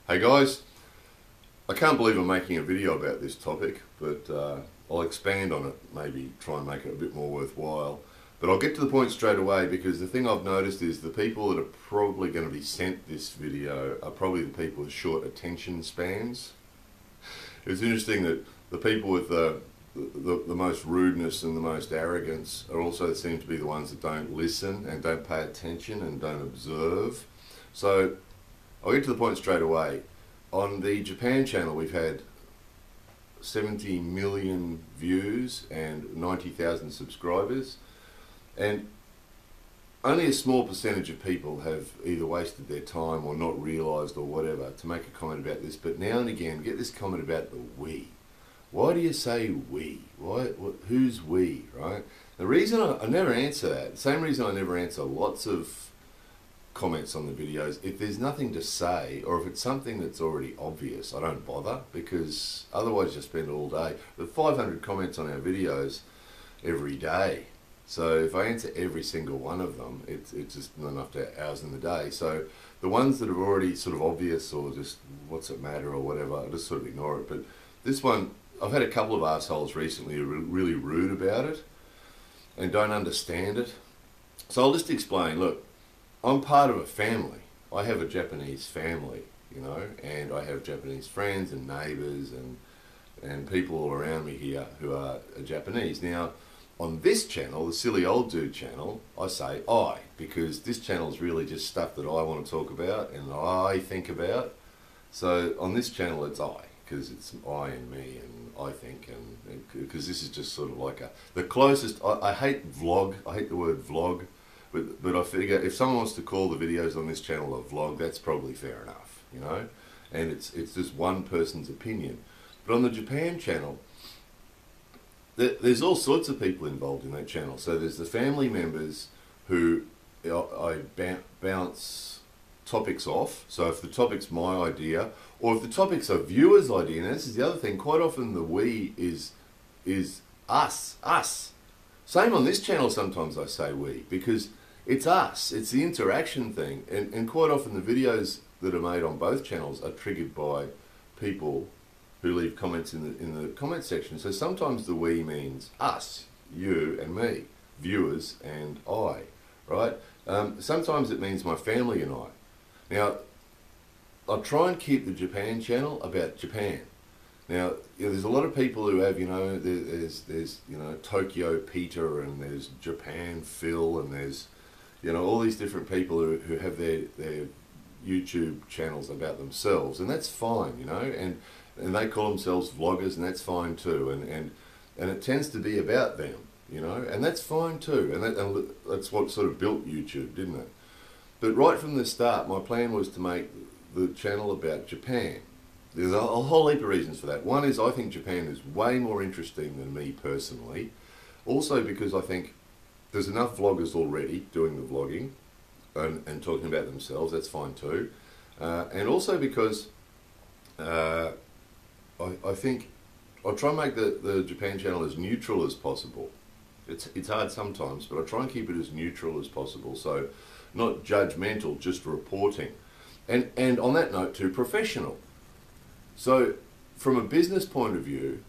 Hey guys, I can't believe I'm making a video about this topic, but I'll expand on it, maybe try and make it a bit more worthwhile. But I'll get to the point straight away, because the thing I've noticed is the people that are probably going to be sent this video are probably the people with short attention spans. It's interesting that the people with the most rudeness and the most arrogance are also seem to be the ones that don't listen and don't pay attention and don't observe. So I'll get to the point straight away. On the Japan channel, we've had 70 million views and 90,000 subscribers, and only a small percentage of people have either wasted their time or not realised or whatever to make a comment about this. But now and again get this comment about the we. Why do you say we? Who's we, right? The reason I never answer that, the same reason I never answer lots of comments on the videos, if there's nothing to say, or if it's something that's already obvious, I don't bother, because otherwise you spend all day. There's 500 comments on our videos every day, so if I answer every single one of them, it's just not enough hours in the day. So the ones that are already sort of obvious, or just what's it matter or whatever, I just sort of ignore it. But this one, I've had a couple of assholes recently who are really rude about it and don't understand it. So I'll just explain. Look, I'm part of a family. I have a Japanese family, you know, and I have Japanese friends and neighbours and people all around me here who are Japanese. Now, on this channel, the Silly Old Dude channel, I say I, because this channel is really just stuff that I want to talk about and I think about. So on this channel, it's I, because it's I and me and I think, and because this is just sort of like the closest. I hate vlog. I hate the word vlog. But I figure if someone wants to call the videos on this channel a vlog, that's probably fair enough, you know? And it's just one person's opinion. But on the Japan channel, there's all sorts of people involved in that channel. So there's the family members who I bounce topics off. So if the topic's my idea, or if the topic's a viewer's idea, and this is the other thing, quite often the we is us. Same on this channel, sometimes I say we, because it's us, it's the interaction thing, and quite often the videos that are made on both channels are triggered by people who leave comments in the comment section. So sometimes the we means us, you and me, viewers and I, right? Sometimes it means my family and I. Now, I try and keep the Japan channel about Japan. Now, there's a lot of people who have, you know, there's you know, Tokyo Peter, and there's Japan Phil, and there's, you know, all these different people who have their YouTube channels about themselves, and that's fine, you know, and they call themselves vloggers, and that's fine too, and it tends to be about them, you know, and that's fine too, and that's what sort of built YouTube, didn't it? But right from the start, my plan was to make the channel about Japan. There's a whole heap of reasons for that. One is I think Japan is way more interesting than me personally. Also because I think there's enough vloggers already doing the vlogging and talking about themselves, that's fine too. And also because I think I try and make the Japan channel as neutral as possible. It's hard sometimes, but I try and keep it as neutral as possible. So not judgmental, just reporting. And on that note too, professional. So, from a business point of view,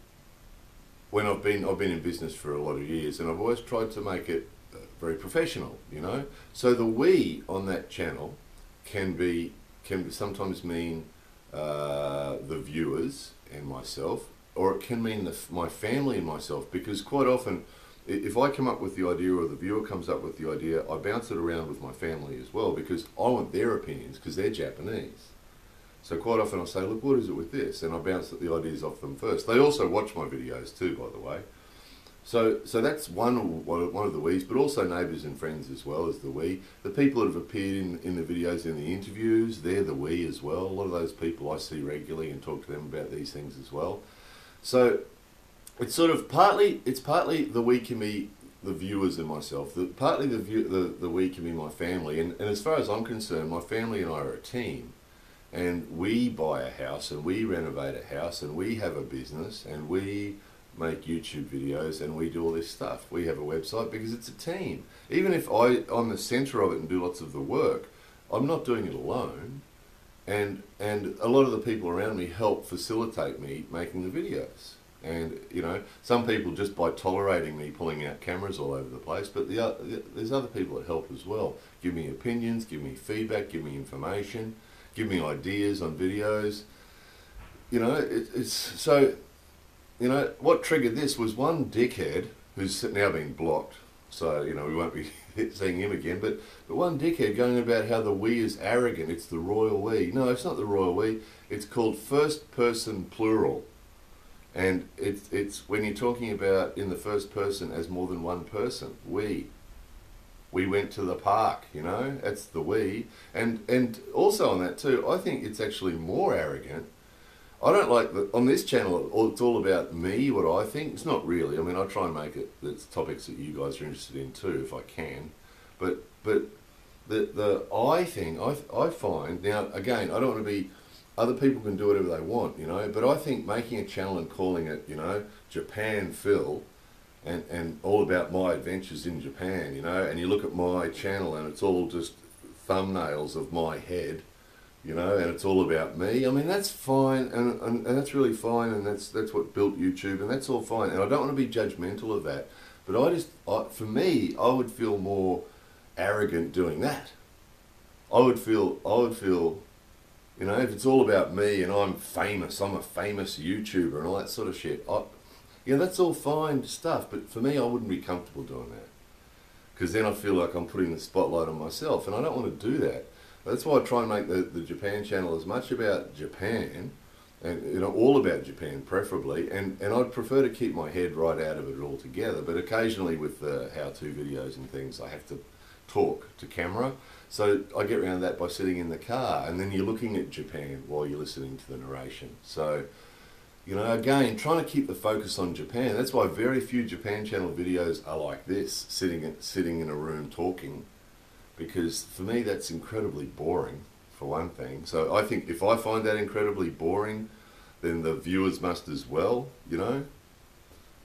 when I've been in business for a lot of years, and I've always tried to make it very professional, you know. So the we on that channel can sometimes mean the viewers and myself, or it can mean my family and myself, because quite often, if I come up with the idea or the viewer comes up with the idea, I bounce it around with my family as well, because I want their opinions, because they're Japanese. So quite often I'll say, look, what is it with this? And I bounce the ideas off them first. They also watch my videos too, by the way. So that's one of the we's, but also neighbours and friends as well as the we. The people that have appeared in the videos, in the interviews, they're the we as well. A lot of those people I see regularly and talk to them about these things as well. So it's sort of partly the we can be the viewers and myself. Partly the we can be my family. And as far as I'm concerned, my family and I are a team. And we buy a house, and we renovate a house, and we have a business, and we make YouTube videos, and we do all this stuff. We have a website because it's a team. Even if I'm the centre of it and do lots of the work, I'm not doing it alone. and a lot of the people around me help facilitate me making the videos. And you know, some people just by tolerating me pulling out cameras all over the place, but there's other people that help as well. Give me opinions, give me feedback, give me information, give me ideas on videos. You know, it's so. You know, what triggered this was one dickhead who's now been blocked, so you know we won't be seeing him again. But one dickhead going about how the we is arrogant. It's the royal we. No, it's not the royal we. It's called first person plural. And it's when you're talking about in the first person as more than one person. We went to the park, you know, that's the we. And also on that too, I think it's actually more arrogant. I don't like that on this channel, it's all about me, what I think. It's not really. I mean, I try and make it it's topics that you guys are interested in too, if I can. But the I thing, I find, now again, I don't want to be, other people can do whatever they want, you know, but I think making a channel and calling it, you know, Japan Phil, and all about my adventures in Japan, you know, and you look at my channel and it's all just thumbnails of my head, you know, and it's all about me. I mean, that's fine, and that's really fine, and that's what built YouTube, and that's all fine, and I don't want to be judgmental of that, but for me, I would feel more arrogant doing that. I would feel, you know, if it's all about me and I'm famous, I'm a famous YouTuber and all that sort of shit, yeah, that's all fine stuff, but for me, I wouldn't be comfortable doing that, because then I feel like I'm putting the spotlight on myself, and I don't want to do that. That's why I try and make the Japan channel as much about Japan, and you know, all about Japan preferably, and I'd prefer to keep my head right out of it altogether, but occasionally with the how-to videos and things, I have to talk to camera, so I get around that by sitting in the car, and then you're looking at Japan while you're listening to the narration. So, you know, again, trying to keep the focus on Japan. That's why very few Japan channel videos are like this, sitting in a room talking, because for me that's incredibly boring, for one thing. So I think if I find that incredibly boring, then the viewers must as well, you know.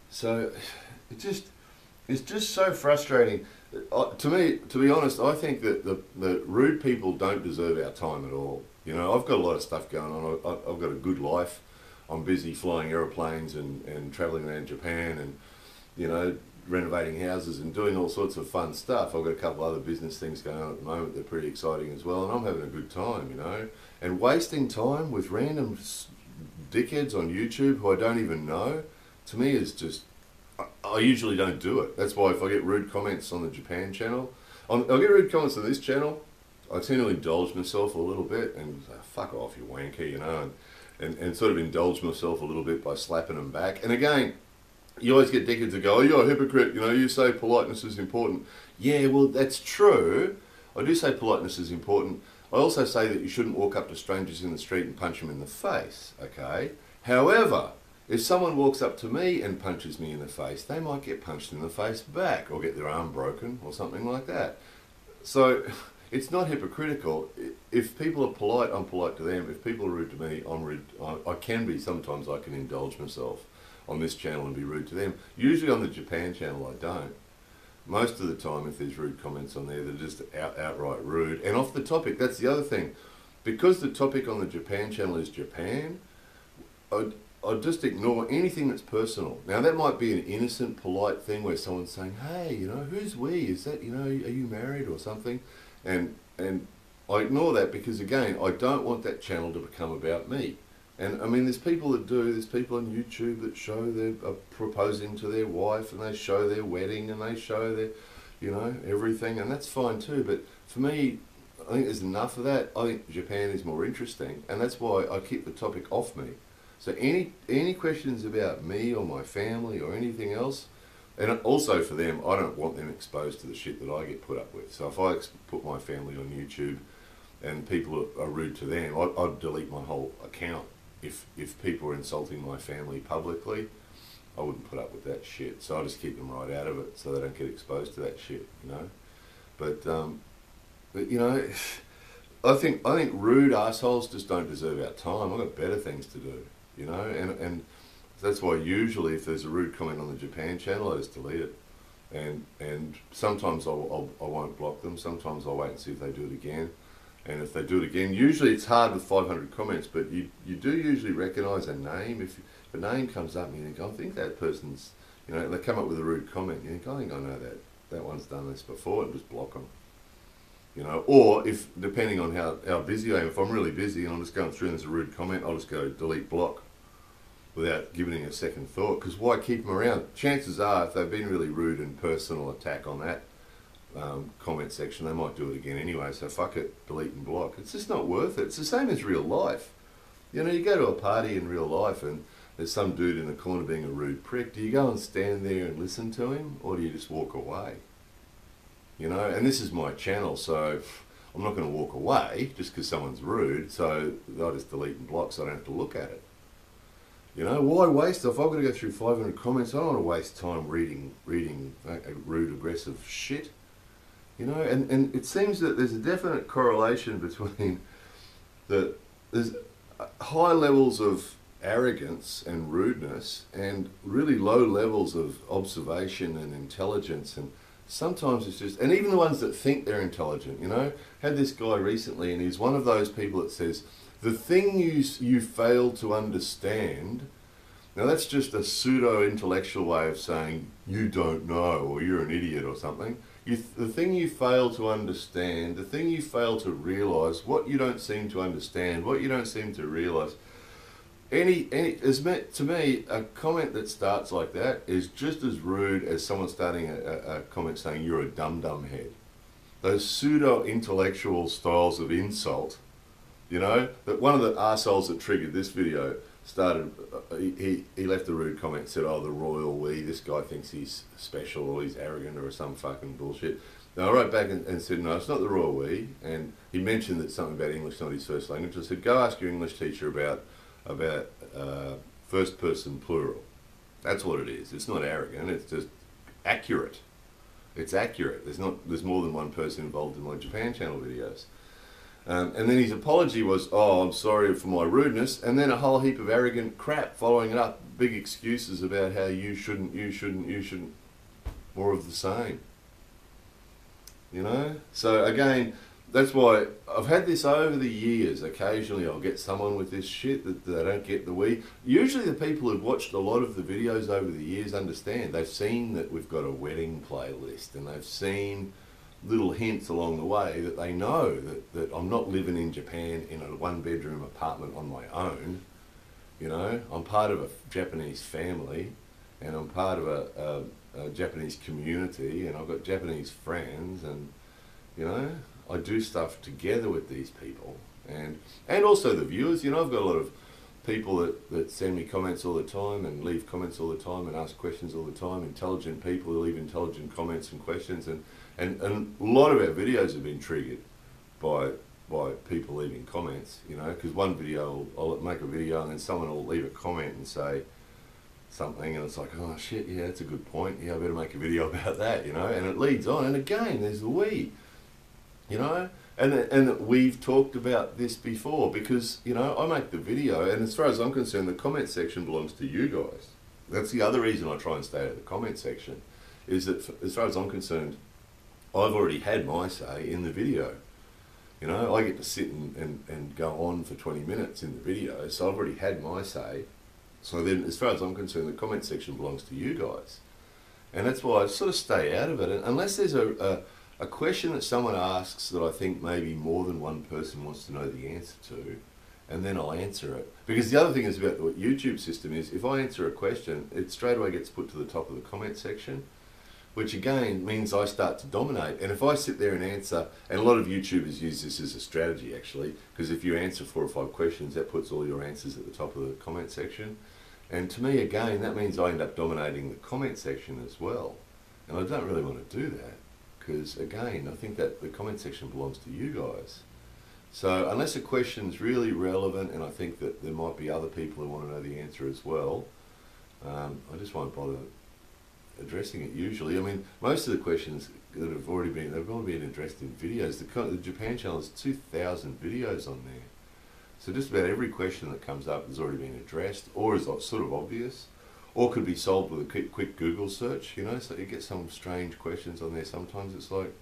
So it's just so frustrating. To me, to be honest, I think that the rude people don't deserve our time at all. You know, I've got a lot of stuff going on. I've got a good life. I'm busy flying aeroplanes and traveling around Japan and, you know, renovating houses and doing all sorts of fun stuff. I've got a couple other business things going on at the moment. They're pretty exciting as well, and I'm having a good time, you know. And wasting time with random dickheads on YouTube who I don't even know, to me is just, I usually don't do it. That's why if I get rude comments on the Japan channel, I'll get rude comments on this channel, I tend to indulge myself a little bit and say, fuck off, you wanker, you know, and sort of indulge myself a little bit by slapping them back. And again, you always get dickheads that go, oh, you're a hypocrite, you know, you say politeness is important. Yeah, well, that's true. I do say politeness is important. I also say that you shouldn't walk up to strangers in the street and punch them in the face, okay? However, if someone walks up to me and punches me in the face, they might get punched in the face back or get their arm broken or something like that. So it's not hypocritical. If people are polite, I'm polite to them. If people are rude to me, I'm rude. I can be, sometimes I can indulge myself on this channel and be rude to them. Usually on the Japan channel I don't. Most of the time if there's rude comments on there, they're just outright rude. And off the topic, that's the other thing. Because the topic on the Japan channel is Japan, I'd just ignore anything that's personal. Now that might be an innocent, polite thing where someone's saying, hey, you know, who's we? Is that, you know, are you married or something? And I ignore that because, again, I don't want that channel to become about me. And I mean, there's people that do, there's people on YouTube that show they're proposing to their wife and they show their wedding and they show their, you know, everything, and that's fine too. But for me, I think there's enough of that. I think Japan is more interesting, and that's why I keep the topic off me. So any questions about me or my family or anything else, and also for them, I don't want them exposed to the shit that I get put up with. So if I put my family on YouTube and people are rude to them, I'd delete my whole account. If people are insulting my family publicly, I wouldn't put up with that shit. So I just keep them right out of it so they don't get exposed to that shit, you know. But you know, I think rude assholes just don't deserve our time. I've got better things to do, you know. And that's why usually if there's a rude comment on the Japan channel, I just delete it. And sometimes I won't block them. Sometimes I'll wait and see if they do it again. And if they do it again, usually it's hard with 500 comments, but you do usually recognise a name. If a name comes up and you think, I think that person's, you know, they come up with a rude comment, you think, I think I know that one's done this before, and just block them. You know, or if, depending on how busy I am, if I'm really busy and I'm just going through and there's a rude comment, I'll just go delete block without giving it a second thought, because why keep them around? Chances are, if they've been really rude and personal attack on that comment section, they might do it again anyway, so fuck it, delete and block. It's just not worth it. It's the same as real life. You know, you go to a party in real life and there's some dude in the corner being a rude prick. Do you go and stand there and listen to him, or do you just walk away? You know, and this is my channel, so I'm not going to walk away just because someone's rude, so I'll just delete and block so I don't have to look at it. You know, why waste? If I've got to go through 500 comments, I don't want to waste time reading rude, aggressive shit. You know, and it seems that there's a definite correlation between there's high levels of arrogance and rudeness and really low levels of observation and intelligence, and sometimes it's just, and even the ones that think they're intelligent, you know, had this guy recently and he's one of those people that says, the thing you fail to understand, now that's just a pseudo-intellectual way of saying you don't know or you're an idiot or something. The thing you fail to understand, the thing you fail to realise, what you don't seem to understand, what you don't seem to realise. To me, a comment that starts like that is just as rude as someone starting a comment saying you're a dum-dum head. Those pseudo-intellectual styles of insult, you know, that one of the arseholes that triggered this video started, he left a rude comment, said, oh, the royal we, this guy thinks he's special or he's arrogant or some fucking bullshit. Now I wrote back and said, no, it's not the royal we, and he mentioned that something about English not his first language. I said, go ask your English teacher about first person plural. That's what it is. It's not arrogant, it's just accurate. It's accurate. There's more than one person involved in my Japan channel videos. And then his apology was, oh, I'm sorry for my rudeness, and then a whole heap of arrogant crap following it up, big excuses about how you shouldn't, more of the same. You know? So again, that's why I've had this over the years. Occasionally I'll get someone with this shit that they don't get the we. Usually the people who've watched a lot of the videos over the years understand. They've seen that we've got a wedding playlist, and they've seen little hints along the way that they know that I'm not living in Japan in a one-bedroom apartment on my own. You know, I'm part of a Japanese family, and I'm part of a Japanese community, and I've got Japanese friends, and you know, I do stuff together with these people, and also the viewers. You know, I've got a lot of people that send me comments all the time and leave comments all the time and ask questions all the time. Intelligent people who leave intelligent comments and questions, and a lot of our videos have been triggered by people leaving comments, you know, because one video, I'll make a video and then someone will leave a comment and say something, and it's like, oh shit, yeah, that's a good point, yeah, I better make a video about that, you know, and it leads on, and again, there's the we, you know, and we've talked about this before, because, you know, I make the video, and as far as I'm concerned, the comment section belongs to you guys. That's the other reason I try and stay out of the comment section, is that as far as I'm concerned, I've already had my say in the video. You know, I get to sit and go on for 20 minutes in the video, so I've already had my say. So then, as far as I'm concerned, the comment section belongs to you guys. And that's why I sort of stay out of it. And unless there's a question that someone asks that I think maybe more than one person wants to know the answer to, and then I'll answer it. Because the other thing is about the YouTube system is, if I answer a question, it straight away gets put to the top of the comment section, which again means I start to dominate. And if I sit there and answer, and a lot of YouTubers use this as a strategy actually, because if you answer 4 or 5 questions, that puts all your answers at the top of the comment section. And to me, again, that means I end up dominating the comment section as well. And I don't really want to do that, because again, I think that the comment section belongs to you guys. So unless a question's really relevant, and I think that there might be other people who want to know the answer as well, I just won't bother addressing it usually. I mean, most of the questions that have already been, they've all been addressed in videos. The Japan channel has 2,000 videos on there. So just about every question that comes up has already been addressed, or is sort of obvious, or could be solved with a quick Google search, you know. So you get some strange questions on there sometimes. It's like,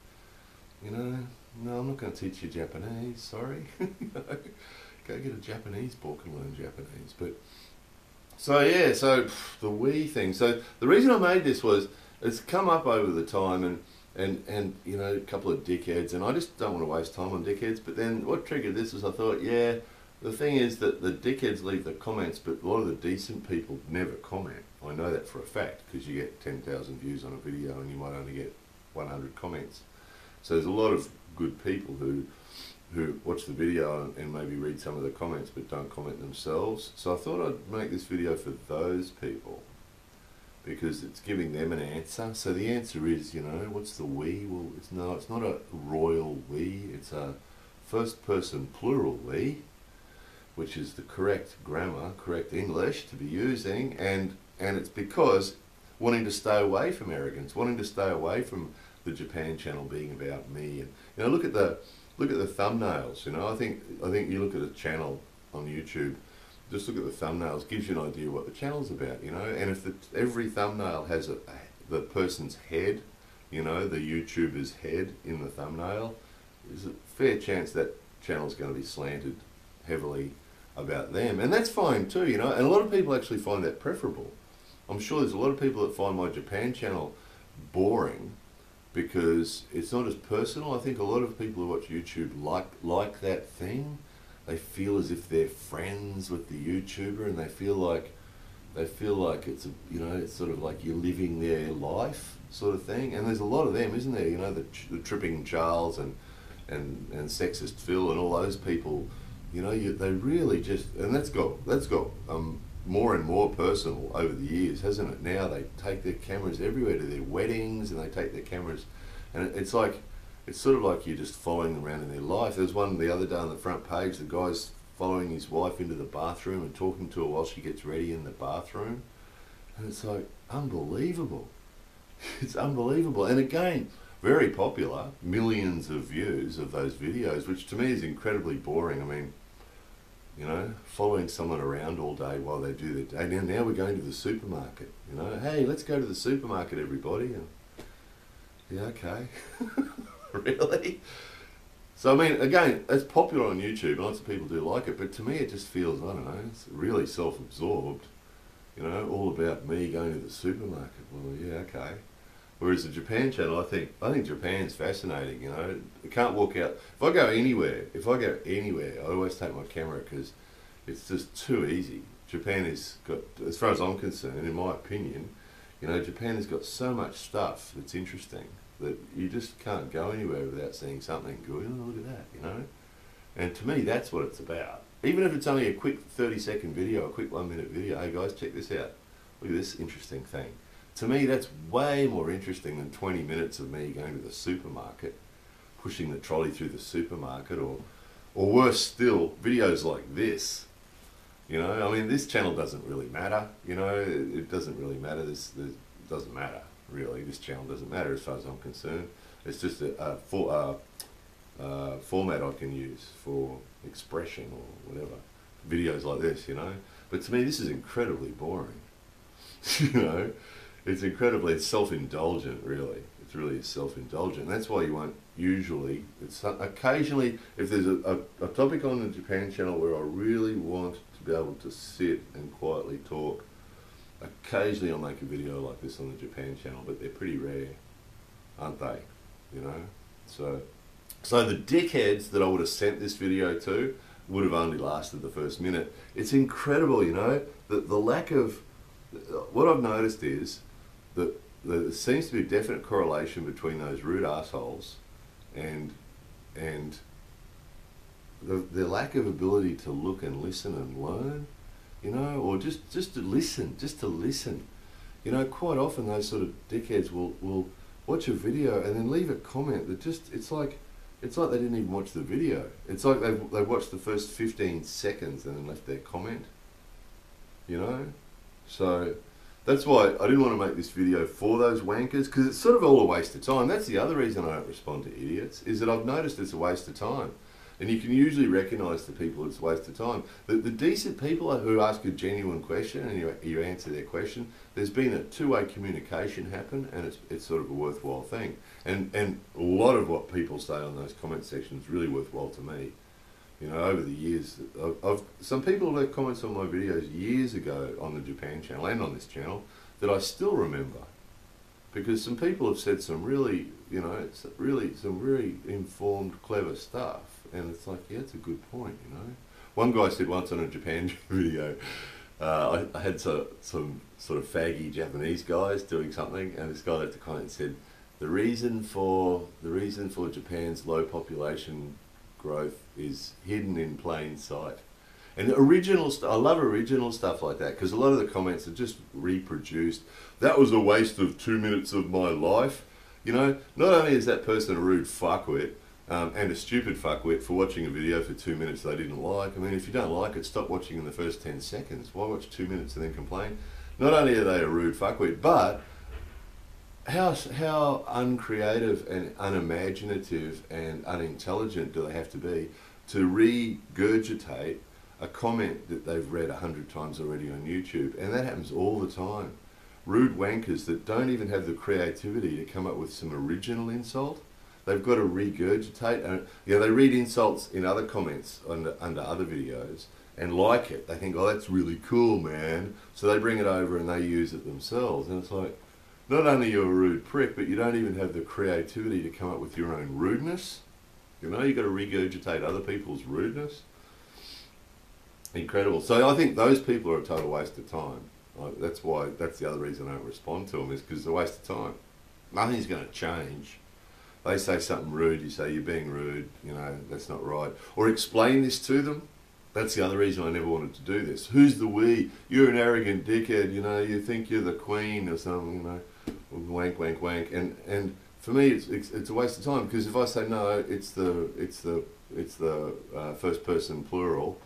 you know, no, I'm not going to teach you Japanese, sorry. Go get a Japanese book and learn Japanese. But so yeah, so the we thing. So the reason I made this was it's come up over the time, and you know, a couple of dickheads, and I just don't want to waste time on dickheads. But then what triggered this was I thought, yeah, the thing is that the dickheads leave the comments, but a lot of the decent people never comment. I know that for a fact because you get 10,000 views on a video and you might only get 100 comments. So there's a lot of good people who watch the video and maybe read some of the comments but don't comment themselves. So I thought I'd make this video for those people because it's giving them an answer. So the answer is, you know, what's the we? Well, it's not a royal we, it's a first person plural we, which is the correct grammar, correct English to be using, and it's because wanting to stay away from arrogance, wanting to stay away from the Japan channel being about me. And you know, look at the thumbnails. You know, I think you look at a channel on YouTube, just look at the thumbnails, gives you an idea what the channel's about. You know, and if every thumbnail has the person's head, you know, the YouTuber's head in the thumbnail, there's a fair chance that channel's going to be slanted heavily about them, and that's fine too. You know, and a lot of people actually find that preferable. I'm sure there's a lot of people that find my Japan channel boring because it's not as personal. I think a lot of people who watch YouTube like that thing. They feel as if they're friends with the YouTuber, and they feel like it's you know, it's sort of like you're living their life sort of thing. And there's a lot of them, isn't there? You know, the Tripping Charles and Sexist Phil and all those people. You know, they really just, and that's got more and more personal over the years, hasn't it? Now they take their cameras everywhere to their weddings, and they take their cameras, and it's sort of like you're just following them around in their life. There's one the other day on the front page, the guy's following his wife into the bathroom and talking to her while she gets ready in the bathroom, and it's like unbelievable. It's unbelievable, and again, very popular, millions of views of those videos, which to me is incredibly boring. I mean, you know, following someone around all day while they do their day. Now we're going to the supermarket. You know, hey, let's go to the supermarket, everybody. And, yeah, okay. Really? So, I mean, again, it's popular on YouTube. Lots of people do like it. But to me, it just feels, I don't know, it's really self-absorbed. You know, all about me going to the supermarket. Well, yeah, okay. Whereas the Japan channel, I think Japan's fascinating. You know, I can't walk out. If I go anywhere, I always take my camera because it's just too easy. Japan has got, as far as I'm concerned, in my opinion, you know, Japan has got so much stuff that's interesting that you just can't go anywhere without seeing something good. Oh, look at that, you know. And to me, that's what it's about. Even if it's only a quick 30-second video, a quick 1-minute video. Hey guys, check this out. Look at this interesting thing. To me, that's way more interesting than 20 minutes of me going to the supermarket, pushing the trolley through the supermarket, or worse still, videos like this. You know, I mean, this channel doesn't really matter. You know, it doesn't really matter. This doesn't matter, really. This channel doesn't matter as far as I'm concerned. It's just a format I can use for expression or whatever. Videos like this, you know. But to me, this is incredibly boring. You know. It's self-indulgent, really. It's really self-indulgent. That's why you won't usually, it's occasionally, if there's a topic on the Japan channel where I really want to be able to sit and quietly talk, occasionally I'll make a video like this on the Japan channel, but they're pretty rare, aren't they? You know? So the dickheads that I would have sent this video to would have only lasted the first minute. It's incredible, you know, the lack of, what I've noticed is that there seems to be a definite correlation between those rude assholes and the lack of ability to look and listen and learn, you know, or just to listen. You know, quite often those sort of dickheads will watch a video and then leave a comment that just, it's like they didn't even watch the video. It's like they watched the first 15 seconds and then left their comment, you know. So that's why I didn't want to make this video for those wankers, because it's sort of all a waste of time. That's the other reason I don't respond to idiots, is that I've noticed it's a waste of time. And you can usually recognise the people it's a waste of time. The decent people who ask a genuine question and you answer their question, there's been a two-way communication happen, and it's sort of a worthwhile thing. And a lot of what people say on those comment sections is really worthwhile to me. You know, over the years, some people left comments on my videos years ago on the Japan channel and on this channel that I still remember. Because some people have said some really, you know, some very informed, clever stuff. And it's like, yeah, it's a good point, you know. One guy said once on a Japan video, I had some sort of faggy Japanese guys doing something, and this guy left a comment and said, the reason for Japan's low population growth is hidden in plain sight. And I love original stuff like that, because a lot of the comments are just reproduced. That was a waste of 2 minutes of my life. You know, not only is that person a rude fuckwit, and a stupid fuckwit for watching a video for 2 minutes they didn't like. I mean, if you don't like it, stop watching in the first 10 seconds. Why watch 2 minutes and then complain? Not only are they a rude fuckwit, but how uncreative and unimaginative and unintelligent do they have to be to regurgitate a comment that they've read 100 times already on YouTube? And that happens all the time. Rude wankers that don't even have the creativity to come up with some original insult. They've got to regurgitate, and you know, they read insults in other comments under other videos and like it. They think, oh, that's really cool, man. So they bring it over and they use it themselves. And it's like, not only you're a rude prick, but you don't even have the creativity to come up with your own rudeness. You know, you've got to regurgitate other people's rudeness. Incredible. So I think those people are a total waste of time. That's the other reason I don't respond to them, is because it's a waste of time. Nothing's going to change. They say something rude, you say, you're being rude, you know, that's not right. Or explain this to them. That's the other reason I never wanted to do this. Who's the we? You're an arrogant dickhead, you know, you think you're the queen or something, you know, wank, wank, wank. And for me, it's a waste of time, because if I say, no, it's the first person plural,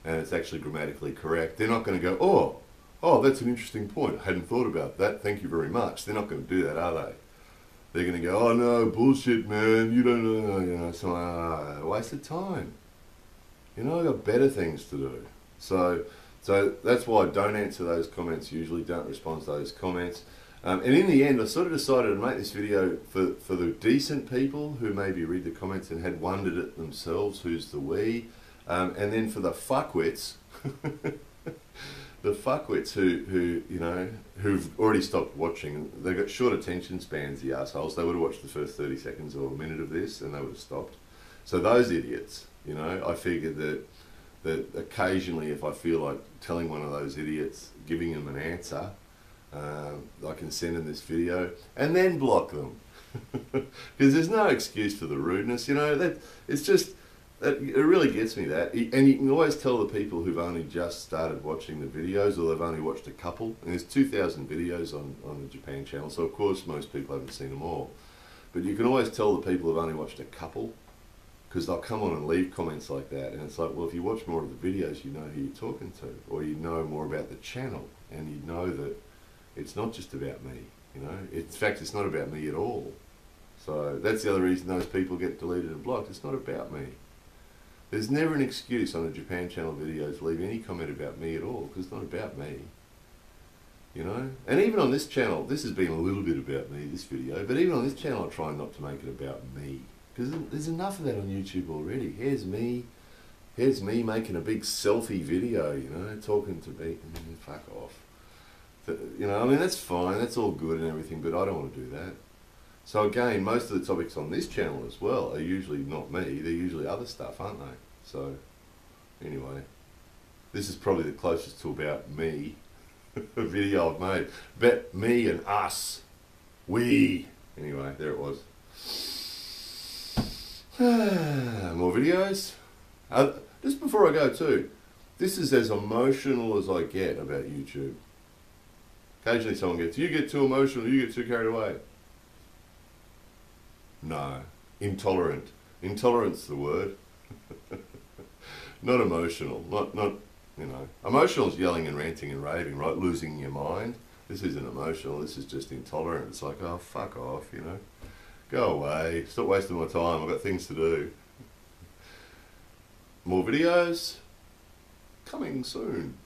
and it's actually grammatically correct, they're not going to go, oh, that's an interesting point. I hadn't thought about that. Thank you very much. They're not going to do that, are they? They're going to go, oh no, bullshit, man, you don't know, you know, so waste of time. You know, I've got better things to do. So that's why I don't answer those comments usually, don't respond to those comments. And in the end, I sort of decided to make this video for the decent people who maybe read the comments and had wondered at themselves, who's the we, and then for the fuckwits, the fuckwits who you know, who've already stopped watching. They've got short attention spans, the assholes. They would have watched the first 30 seconds or a minute of this and they would have stopped. So those idiots, you know, I figured that occasionally if I feel like telling one of those idiots, giving them an answer, I can send them this video and then block them. Because there's no excuse for the rudeness, you know, it's just, it really gets me that. And you can always tell the people who've only just started watching the videos, or they've only watched a couple. And there's 2,000 videos on the Japan channel, so of course most people haven't seen them all. But you can always tell the people who've only watched a couple, because they'll come on and leave comments like that. And it's like, well, if you watch more of the videos, you know who you're talking to, or you know more about the channel, and you know that it's not just about me, you know. In fact, it's not about me at all. So that's the other reason those people get deleted and blocked. It's not about me. There's never an excuse on the Japan channel videos to leave any comment about me at all, because it's not about me. You know? And even on this channel, this has been a little bit about me, this video, but even on this channel I try not to make it about me. Because there's enough of that on YouTube already. Here's me making a big selfie video, you know, talking to me. Fuck off. You know, I mean, that's fine, that's all good and everything, but I don't want to do that. So again, most of the topics on this channel as well are usually not me, they're usually other stuff, aren't they? So, anyway, this is probably the closest to about me video I've made. About me and us. We. Anyway, there it was. More videos. Just before I go too, this is as emotional as I get about YouTube. Occasionally someone gets, you get too emotional, you get too carried away. No, intolerant. Intolerant's the word. Not emotional. Not you know. Emotional is yelling and ranting and raving, right? Losing your mind. This isn't emotional. This is just intolerant. It's like, oh, fuck off, you know. Go away. Stop wasting my time. I've got things to do. More videos coming soon.